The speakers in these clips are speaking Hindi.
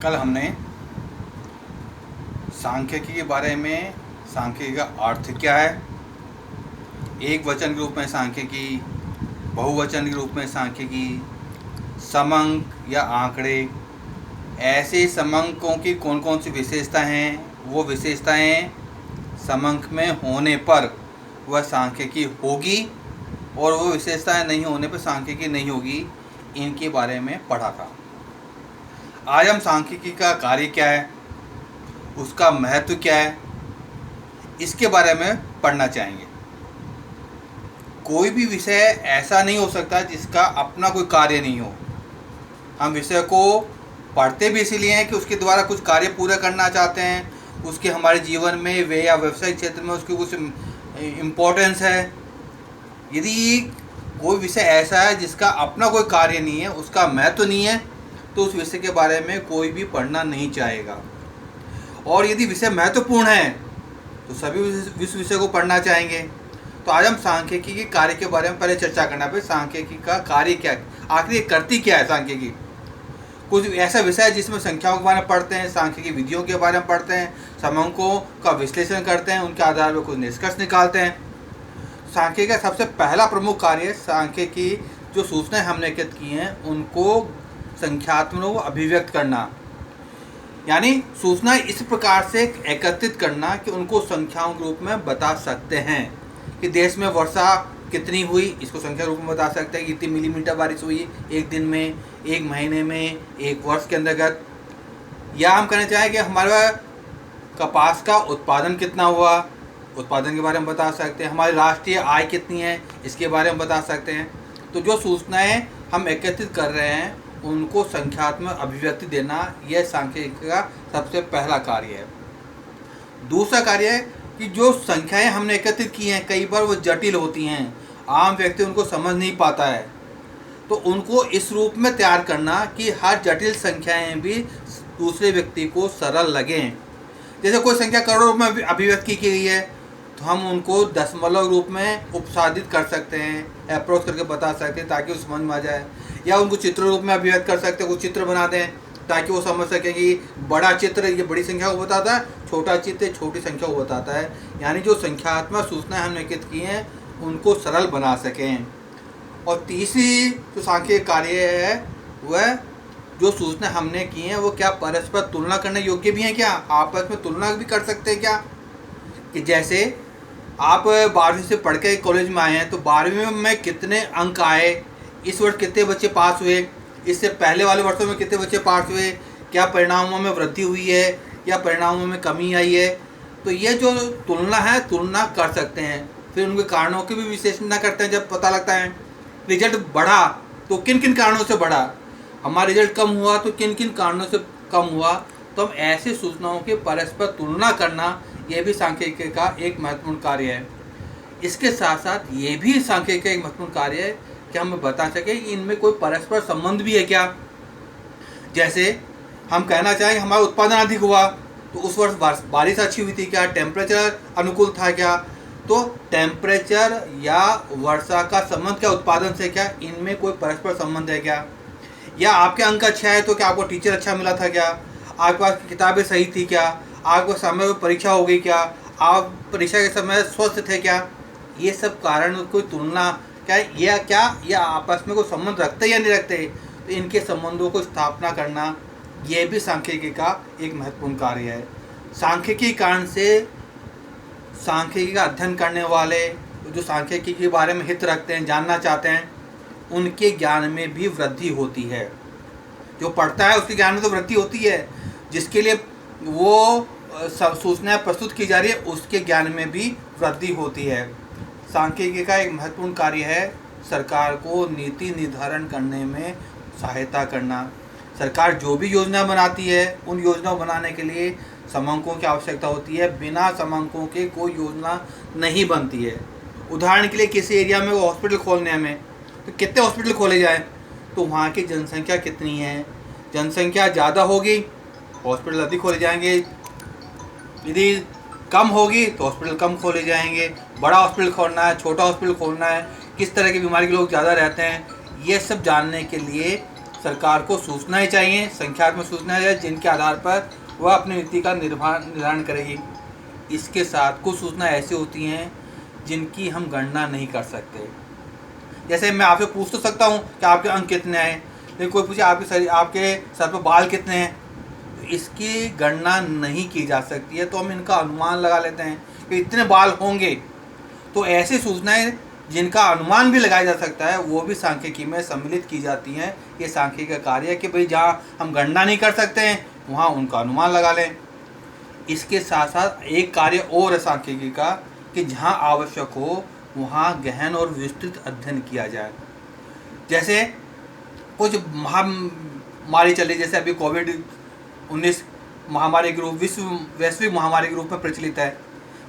कल हमने सांख्यिकी के बारे में, सांख्यिकी का अर्थ क्या है, एक वचन के रूप में सांख्यिकी, बहुवचन के रूप में सांख्यिकी, समंक या आंकड़े, ऐसे समंकों की कौन कौन सी विशेषता हैं, वो विशेषताएं समंक में होने पर वह सांख्यिकी होगी और वो विशेषताएं नहीं होने पर सांख्यिकी नहीं होगी, इनके बारे में पढ़ा था। आज हम सांख्यिकी का कार्य क्या है, उसका महत्व क्या है, इसके बारे में पढ़ना चाहेंगे। कोई भी विषय ऐसा नहीं हो सकता जिसका अपना कोई कार्य नहीं हो। हम विषय को पढ़ते भी इसीलिए हैं कि उसके द्वारा कुछ कार्य पूरा करना चाहते हैं, उसके हमारे जीवन में वे या व्यवसायिक क्षेत्र में उसकी कुछ इम्पोर्टेंस है। यदि कोई विषय ऐसा है जिसका अपना कोई कार्य नहीं है, उसका महत्व नहीं है, तो उस विषय के बारे में कोई भी पढ़ना नहीं चाहेगा। और यदि विषय महत्वपूर्ण है तो सभी इस विषय को पढ़ना चाहेंगे। तो आज हम सांख्यिकी के कार्य के बारे में पहले चर्चा करना है। सांख्यिकी का कार्य क्या है, आखिर ये करती क्या है सांख्यिकी। कुछ ऐसा विषय है जिसमें संख्याओं के बारे में पढ़ते हैं, सांख्यिकी विधियों के बारे में पढ़ते हैं, समंकों का विश्लेषण करते हैं, उनके आधार पर कुछ निष्कर्ष निकालते हैं। सांख्यिकी का सबसे पहला प्रमुख कार्य सांख्यिकी जो सूचनाएं हमने एकत्रित की हैं उनको संख्यात्मक अभिव्यक्त करना, यानी सूचनाएं इस प्रकार से एकत्रित करना कि उनको संख्याओं के रूप में बता सकते हैं कि देश में वर्षा कितनी हुई, इसको संख्या रूप में बता सकते हैं कि कितनी मिलीमीटर बारिश हुई एक दिन में, एक महीने में, एक वर्ष के अंतर्गत। या हम कहना चाहें कि हमारा कपास का उत्पादन कितना हुआ, उत्पादन के बारे में बता सकते हैं। हमारी राष्ट्रीय आय कितनी है, इसके बारे में बता सकते हैं। तो जो सूचनाएं हम एकत्रित कर रहे हैं उनको संख्यात्मक अभिव्यक्ति देना, यह सांख्यिकी का सबसे पहला कार्य है। दूसरा कार्य है कि जो संख्याएं हमने एकत्रित की हैं कई बार वो जटिल होती हैं, आम व्यक्ति उनको समझ नहीं पाता है, तो उनको इस रूप में तैयार करना कि हर जटिल संख्याएं भी दूसरे व्यक्ति को सरल लगें। जैसे कोई संख्या करोड़ों में अभिव्यक्त की गई है तो हम उनको दशमलव रूप में उपसादित कर सकते हैं, अप्रोच करके बता सकते हैं ताकि वो समझ में आ जाए। या उनको चित्र रूप में अभिव्यक्त कर सकते हैं, वो चित्र बना दें ताकि वो समझ सकें कि बड़ा चित्र ये बड़ी संख्या को बताता है, छोटा चित्र छोटी संख्या को बताता है। यानी जो संख्यात्मक सूचनाएं हमने एकत्रित की हैं उनको सरल बना सकें। और तीसरी जो सांख्यिकी कार्य है वह जो सूचनाएं हमने की हैं वो क्या परस्पर तुलना करने योग्य भी हैं, क्या आपस में तुलना भी कर सकते हैं क्या। कि जैसे आप 12वीं से पढ़ के कॉलेज में आए हैं तो 12वीं में कितने अंक आए, इस वर्ष कितने बच्चे पास हुए, इससे पहले वाले वर्षों में कितने बच्चे पास हुए, क्या परिणामों में वृद्धि हुई है या परिणामों में कमी आई है। तो ये जो तुलना है, तुलना कर सकते हैं। फिर उनके कारणों की भी विश्लेषण करते हैं। जब पता लगता है रिजल्ट बढ़ा तो किन किन कारणों से बढ़ा, हमारा रिजल्ट कम हुआ तो किन किन कारणों से कम हुआ, तो हम ऐसी सूचनाओं की परस्पर तुलना करना, यह भी सांख्यिकी का एक महत्वपूर्ण कार्य है। इसके साथ साथ ये भी सांख्यिकी का एक महत्वपूर्ण कार्य है कि हम बता सकें कि इनमें कोई परस्पर संबंध भी है क्या। जैसे हम कहना चाहें हमारा उत्पादन अधिक हुआ तो उस वर्ष बारिश अच्छी हुई थी क्या, टेम्परेचर अनुकूल था क्या। तो टेम्परेचर या वर्षा का संबंध क्या उत्पादन से, क्या इनमें कोई परस्पर संबंध है क्या। या आपके अंक अच्छा है तो क्या आपको टीचर अच्छा मिला था क्या, आपके पास किताबें सही थी क्या, आपको समय पर परीक्षा हो गई क्या, आप परीक्षा के समय स्वस्थ थे क्या। ये सब कारण कोई तुलना क्या या आपस में कोई संबंध रखते या नहीं रखते, तो इनके संबंधों को स्थापना करना, ये भी सांख्यिकी का एक महत्वपूर्ण कार्य है। सांख्यिकी कारण से सांख्यिकी का अध्ययन करने वाले जो सांख्यिकी के बारे में हित रखते हैं, जानना चाहते हैं, उनके ज्ञान में भी वृद्धि होती है। जो पढ़ता है उसके ज्ञान में तो वृद्धि होती है, जिसके लिए वो सूचनाएं प्रस्तुत की जा रही है उसके ज्ञान में भी वृद्धि होती है। सांख्यिकी का एक महत्वपूर्ण कार्य है सरकार को नीति निर्धारण करने में सहायता करना। सरकार जो भी योजना बनाती है उन योजनाओं बनाने के लिए समंकों की आवश्यकता होती है। बिना समंकों के कोई योजना नहीं बनती है। उदाहरण के लिए किसी एरिया में वो हॉस्पिटल खोलने में तो कितने हॉस्पिटल खोले जाएं, तो वहाँ की जनसंख्या कितनी है। जनसंख्या ज़्यादा होगी हॉस्पिटल अधिक खोले जाएंगे, यदि कम होगी तो हॉस्पिटल कम खोले जाएंगे। बड़ा हॉस्पिटल खोलना है, छोटा हॉस्पिटल खोलना है, किस तरह की बीमारी के लोग ज़्यादा रहते हैं, ये सब जानने के लिए सरकार को सूचना ही चाहिए, संख्यात्मक सूचना है जिनके आधार पर वह अपनी नीति का निर्धारण करेगी। इसके साथ कुछ सूचना ऐसी होती हैं जिनकी हम गणना नहीं कर सकते। जैसे मैं आपसे पूछ तो सकता हूँ कि आपके अंक कितने हैं, लेकिन कोई पूछे आपके सर पर बाल कितने हैं, तो इसकी गणना नहीं की जा सकती है, तो हम इनका अनुमान लगा लेते हैं कि इतने बाल होंगे। तो ऐसी सूचनाएं जिनका अनुमान भी लगाया जा सकता है वो भी सांख्यिकी में सम्मिलित की जाती हैं। ये सांख्यिकी का कार्य है कि भाई जहाँ हम गणना नहीं कर सकते हैं वहाँ उनका अनुमान लगा लें। इसके साथ साथ एक कार्य और है सांख्यिकी का कि जहाँ आवश्यक हो वहाँ गहन और विस्तृत अध्ययन किया जाए। जैसे कुछ महामारी चली, जैसे अभी कोविड-19 महामारी के रूप वैश्विक महामारी के रूप में प्रचलित है,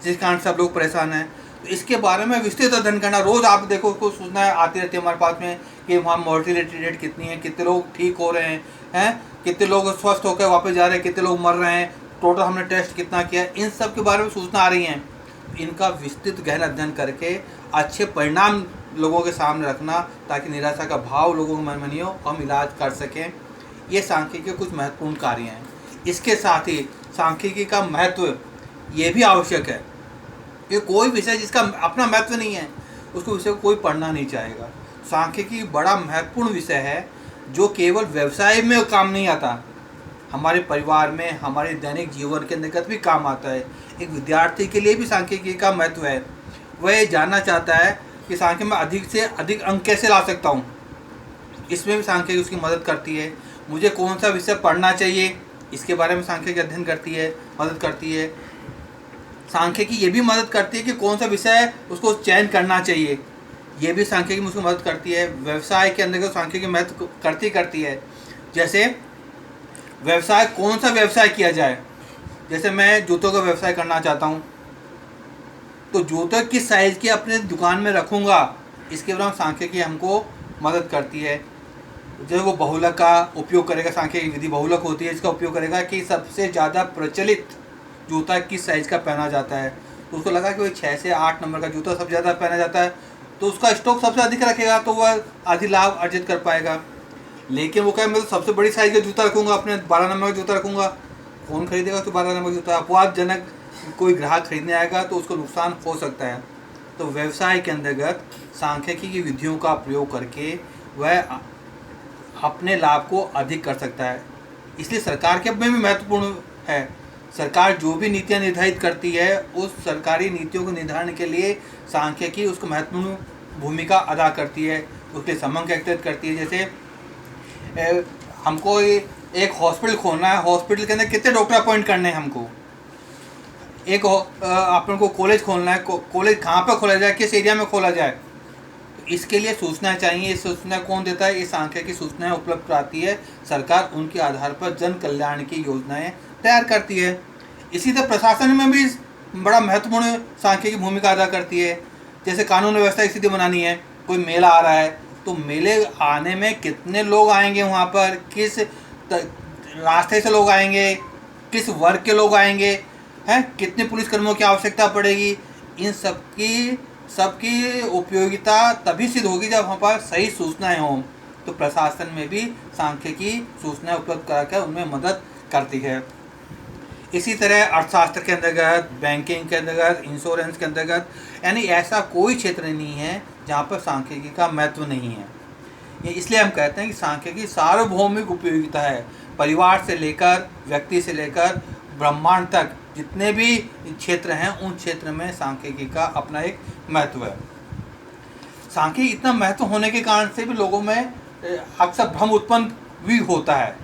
जिस कारण सब लोग परेशान हैं। तो इसके बारे में विस्तृत अध्ययन करना, रोज़ आप देखो उसको सूचना आती रहती है हमारे पास में कि वहाँ मोर्टिलिटी रेट कितनी है, कितने लोग ठीक हो रहे हैं, कितने लोग स्वस्थ होकर वापस जा रहे हैं, कितने लोग मर रहे हैं, टोटल हमने टेस्ट कितना किया, इन सब के बारे में सूचना आ रही हैं। इनका विस्तृत गहन अध्ययन करके अच्छे परिणाम लोगों के सामने रखना ताकि निराशा का भाव लोगों के मन में नहीं हो, हम इलाज कर सकें। ये सांख्यिकी के कुछ महत्वपूर्ण कार्य हैं। इसके साथ ही सांख्यिकी का महत्व ये भी आवश्यक है कि कोई विषय जिसका अपना महत्व नहीं है उसको विषय को कोई पढ़ना नहीं चाहेगा। सांख्यिकी बड़ा महत्वपूर्ण विषय है जो केवल व्यवसाय में काम नहीं आता, हमारे परिवार में, हमारे दैनिक जीवन के अंतर्गत भी काम आता है। एक विद्यार्थी के लिए भी सांख्यिकी का महत्व है। वह ये जानना चाहता है कि सांख्यिकी में अधिक से अधिक अंक कैसे ला सकता हूँ, इसमें भी सांख्यिकी उसकी मदद करती है। मुझे कौन सा विषय पढ़ना चाहिए, इसके बारे में सांख्यिकी अध्ययन करती है, मदद करती है। सांख्यिकी ये भी मदद करती है कि कौन सा विषय उसको चयन करना चाहिए, ये भी सांख्यिकी में उसको मदद करती है। व्यवसाय के अंदर सांख्यिकी महत्व करती है। जैसे व्यवसाय, कौन सा व्यवसाय किया जाए, जैसे मैं जूतों का व्यवसाय करना चाहता हूँ, तो जूते किस साइज़ के अपने दुकान में रखूँगा, इसके बारे में सांख्यिकी हमको मदद करती है। जो वो बहुलक का उपयोग करेगा, सांख्यिकी विधि बहुलक होती है, इसका उपयोग करेगा कि सबसे ज़्यादा प्रचलित जूता किस साइज़ का पहना जाता है। तो उसको लगा कि वही 6 से 8 नंबर का जूता सबसे ज़्यादा पहना जाता है, तो उसका स्टॉक सबसे अधिक रखेगा, तो वह अधिक लाभ अर्जित कर पाएगा। लेकिन वो कहे मैं तो सबसे बड़ी साइज़ का जूता रखूँगा, अपने 12 नंबर का जूता रखूँगा, कौन खरीदेगा तो 12 नंबर का जूता? अपवादजनक कोई ग्राहक खरीदने आएगा तो उसको नुकसान हो सकता है। तो व्यवसाय के अंतर्गत सांख्यिकी की विधियों का प्रयोग करके वह अपने लाभ को अधिक कर सकता है। इसलिए सरकार के में भी महत्वपूर्ण है। सरकार जो भी नीतियाँ निर्धारित करती है, उस सरकारी नीतियों के निर्धारण के लिए सांख्यिकी उसको महत्वपूर्ण भूमिका अदा करती है, उसके समन्वय एकत्रित करती है। जैसे हमको एक हॉस्पिटल खोलना है, हॉस्पिटल के अंदर कितने डॉक्टर अपॉइंट करने हैं हमको, एक अपन को कॉलेज खोलना है, कॉलेज कहाँ पर खोला जाए, किस एरिया में खोला जाए, तो इसके लिए सूचना चाहिए। ये सूचना कौन देता है? ये सांख्यिकी सूचनाएं उपलब्ध कराती है। सरकार उनके आधार पर जन कल्याण की योजनाएं तैयार करती है। इसी तरह प्रशासन में भी बड़ा महत्वपूर्ण सांख्यिकी भूमिका अदा करती है। जैसे कानून व्यवस्था की स्थिति बनानी है, कोई मेला आ रहा है, तो मेले आने में कितने लोग आएंगे, वहाँ पर किस रास्ते से लोग आएंगे, किस वर्ग के लोग आएंगे, हैं, कितने पुलिसकर्मियों की आवश्यकता पड़ेगी, इन सबकी उपयोगिता तभी सिद्ध होगी जब वहाँ पर सही सूचनाएं हों। तो प्रशासन में भी सांख्यिकी सूचनाएं उपलब्ध कराकर उनमें मदद करती है। इसी तरह अर्थशास्त्र के अंतर्गत, बैंकिंग के अंतर्गत, इंश्योरेंस के अंतर्गत, यानी ऐसा कोई क्षेत्र नहीं है जहाँ पर सांख्यिकी का महत्व नहीं है। ये इसलिए हम कहते हैं कि सांख्यिकी सार्वभौमिक उपयोगिता है। परिवार से लेकर, व्यक्ति से लेकर ब्रह्मांड तक जितने भी क्षेत्र हैं, उन क्षेत्र में सांख्यिकी का अपना एक महत्व है। सांख्यिकी इतना महत्व होने के कारण से भी लोगों में अक्सर भ्रम उत्पन्न भी होता है।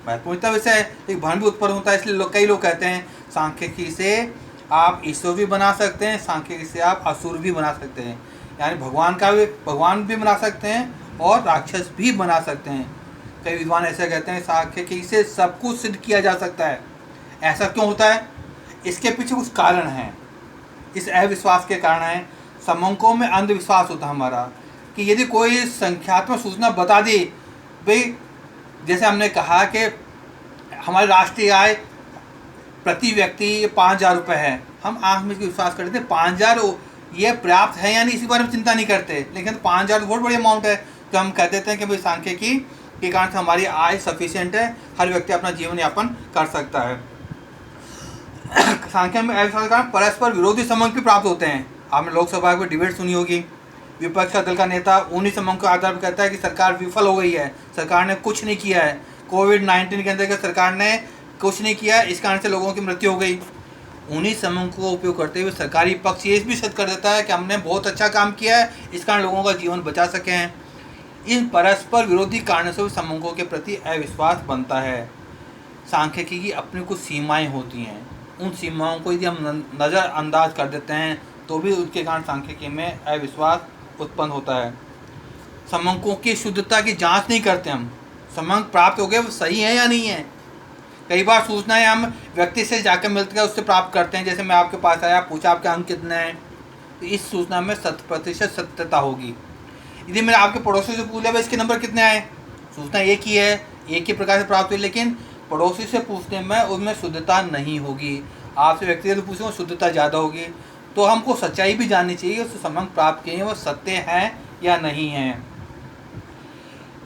महत्वपूर्ण विषय है, एक भ्रम भी उत्पन्न होता है। इसलिए कई लोग कहते हैं सांख्यिकी से आप ईश्वर भी बना सकते हैं, सांख्यिकी से आप असुर भी बना सकते हैं, यानी भगवान भी बना सकते हैं और राक्षस भी बना सकते हैं। कई विद्वान ऐसा कहते हैं सांख्यिकी से सब कुछ सिद्ध किया जा सकता है। ऐसा क्यों होता है? इसके पीछे कुछ कारण हैं। इस अविश्वास के कारण है। समंकों में अंधविश्वास होता है हमारा कि यदि कोई संख्यात्मक सूचना बता दी, भाई जैसे हमने कहा कि हमारी राष्ट्रीय आय प्रति व्यक्ति 5,000 रुपये है, हम आँख में विश्वास करते हैं 5,000 ये पर्याप्त है, यानी इसी बारे में चिंता नहीं करते। लेकिन 5,000 बहुत बड़ी अमाउंट है, तो हम कह देते हैं कि भाई सांख्यिकी के कारण से हमारी आय सफिशिएंट है, हर व्यक्ति अपना जीवन यापन कर सकता है। सांख्य में अविश्वास के कारण परस्पर विरोधी संबंध भी प्राप्त होते हैं। आपने लोकसभा में डिबेट सुनी होगी, विपक्ष का दल का नेता उन्हीं संबंध के आधार पर कहता है कि सरकार विफल हो गई है, सरकार ने कुछ नहीं किया है, कोविड-19 के अंतर्गत सरकार ने कुछ नहीं किया, इस कारण से लोगों की मृत्यु हो गई। उन्हीं संबंध को उपयोग करते हुए सरकारी पक्ष ये भी सिद्ध कर देता है कि हमने बहुत अच्छा काम किया है, इस कारण लोगों का जीवन बचा सके हैं। इन परस्पर विरोधी कारणों से संबंधों के प्रति अविश्वास बनता है। सांख्यिकी की अपनी कुछ सीमाएं होती हैं, उन सीमाओं को यदि हम नज़रअंदाज कर देते हैं तो भी उसके कारण सांख्यिकी में अविश्वास उत्पन्न होता है। संबंधों की शुद्धता की जांच नहीं करते हम, संबंध प्राप्त हो गए वो सही है या नहीं है। कई बार सूचनाएं हम व्यक्ति से जाकर मिलकर उससे प्राप्त करते हैं, जैसे मैं आपके पास आया, पूछा आपके अंक कितने हैं, तो इस सूचना में 100% सत्यता होगी। यदि मैंने आपके पड़ोसी से पूछ लिया भाई इसके नंबर कितने आए, सूचना एक ही है, एक ही प्रकार से प्राप्त हुई, लेकिन पड़ोसी से पूछने में उसमें शुद्धता नहीं होगी। आपसे व्यक्तिगत पूछेंगे शुद्धता ज़्यादा होगी। तो हमको सच्चाई भी जाननी चाहिए, उस संबंध प्राप्त किए हैं वो सत्य हैं या नहीं हैं।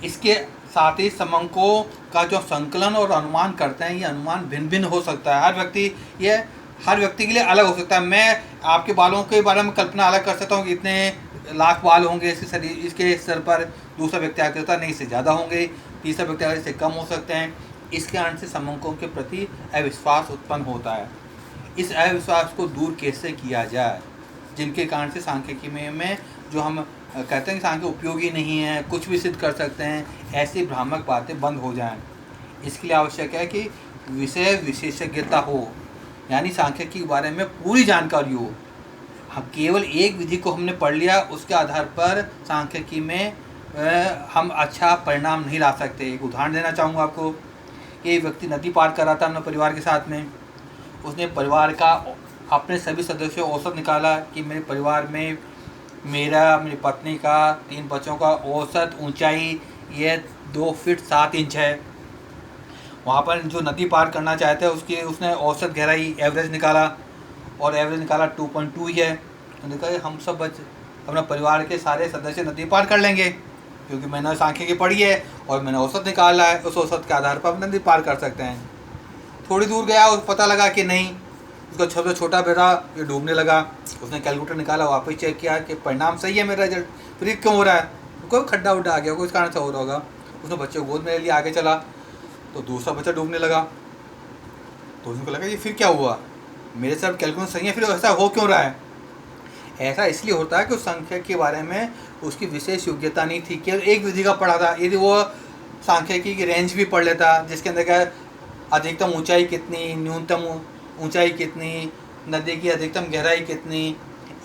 इसके साथ ही संबंधों का जो संकलन और अनुमान करते हैं, ये अनुमान भिन्न भिन्न हो सकता है। हर व्यक्ति के लिए अलग हो सकता है। मैं आपके बालों के बारे में कल्पना अलग कर सकता हूँ कि इतने लाख बाल होंगे इसके शरीर, इसके सिर पर। दूसरा व्यक्ति आकर कहता है नहीं, इससे ज़्यादा होंगे। तीसरा व्यक्ति आकर इससे कम हो सकते हैं। इसके कारण से संबंधों के प्रति अविश्वास उत्पन्न होता है। इस अविश्वास को दूर कैसे किया जाए, जिनके कारण से सांख्यिकी में जो हम कहते हैं कि सांख्य उपयोगी नहीं है, कुछ भी सिद्ध कर सकते हैं, ऐसी भ्रामक बातें बंद हो जाएं। इसके लिए आवश्यक है कि विषय विशेषज्ञता हो, यानी सांख्यिकी के बारे में पूरी जानकारी हो। हम केवल एक विधि को हमने पढ़ लिया, उसके आधार पर सांख्यिकी में हम अच्छा परिणाम नहीं ला सकते। एक उदाहरण देना चाहूँगा आपको कि एक व्यक्ति नदी पार कर रहा था अपने परिवार के साथ में। उसने परिवार का, अपने सभी सदस्यों औसत निकाला कि मेरे परिवार में मेरी पत्नी का, 3 बच्चों का औसत ऊंचाई ये 2 फीट 7 इंच है। वहाँ पर जो नदी पार करना चाहते हैं उसने औसत गहराई एवरेज निकाला, और एवरेज निकाला 2.2 ही है। तो देखा हम सब अपना परिवार के सारे सदस्य नदी पार कर लेंगे, क्योंकि मैंने सांख्यिकी पढ़ी है और मैंने औसत निकाला है, उस औसत के आधार पर हम नदी पार कर सकते हैं। थोड़ी दूर गया और पता लगा कि नहीं, उसका सबसे छोटा बेटा ये डूबने लगा। उसने कैलकुलेटर निकाला, वापस चेक किया कि परिणाम सही है मेरा रिजल्ट, फिर ये क्यों हो रहा है, कोई खड्डा उड्डा आ गया, कोई इस कारण से हो रहा होगा। उसने बच्चे को गोद में ले लिया, आगे चला तो दूसरा बच्चा डूबने लगा। तो उसको लगा ये फिर क्या हुआ, मेरे साथ कैलकुलेशन सही है, फिर ऐसा हो क्यों रहा है। ऐसा इसलिए होता है कि उस संख्या के बारे में उसकी विशेष योग्यता नहीं थी, केवल एक विधि का पढ़ा था। यदि वो सांख्यिकी की रेंज भी पढ़ लेता, जिसके अंदर क्या अधिकतम ऊंचाई कितनी, न्यूनतम ऊंचाई कितनी, नदी की अधिकतम गहराई कितनी,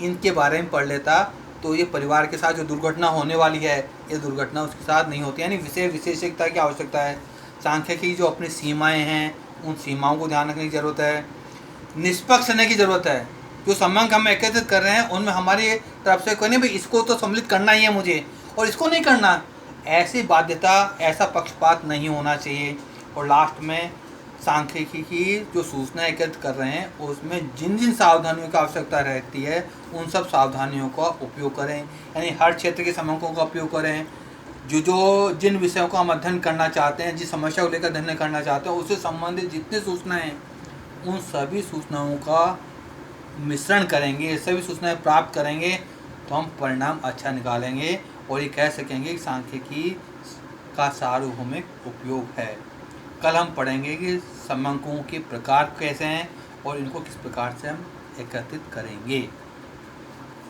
इनके बारे में पढ़ लेता, तो ये परिवार के साथ जो दुर्घटना होने वाली है, ये दुर्घटना उसके साथ नहीं होती। यानी विषय विशेषज्ञता की आवश्यकता है। सांख्यिकी की जो अपनी सीमाएं हैं, उन सीमाओं को ध्यान रखने की ज़रूरत है। निष्पक्ष रहने की ज़रूरत है। जो संबंध हम एकत्रित कर रहे हैं उनमें हमारी तरफ से कोई नहीं भाई इसको तो सम्मिलित करना ही है मुझे और इसको नहीं करना, ऐसी बाध्यता, ऐसा पक्षपात नहीं होना चाहिए। और लास्ट में सांख्यिकी की जो सूचना एकत्रित कर रहे हैं उसमें जिन जिन सावधानियों की आवश्यकता रहती है उन सब सावधानियों का उपयोग करें, यानी हर क्षेत्र के संबंधों का उपयोग करें। जिन विषयों को हम अध्ययन करना चाहते हैं, जिस समस्या को लेकर अध्ययन करना चाहते हैं, उससे संबंधित जितनी सूचनाएं हैं उन सभी सूचनाओं का मिश्रण करेंगे, सभी सूचनाएं प्राप्त करेंगे, तो हम परिणाम अच्छा निकालेंगे और ये कह सकेंगे कि सांख्यिकी का सार्वभौमिक उपयोग है। कल हम पढ़ेंगे कि संबंधों के प्रकार कैसे हैं और इनको किस प्रकार से हम एकत्रित करेंगे।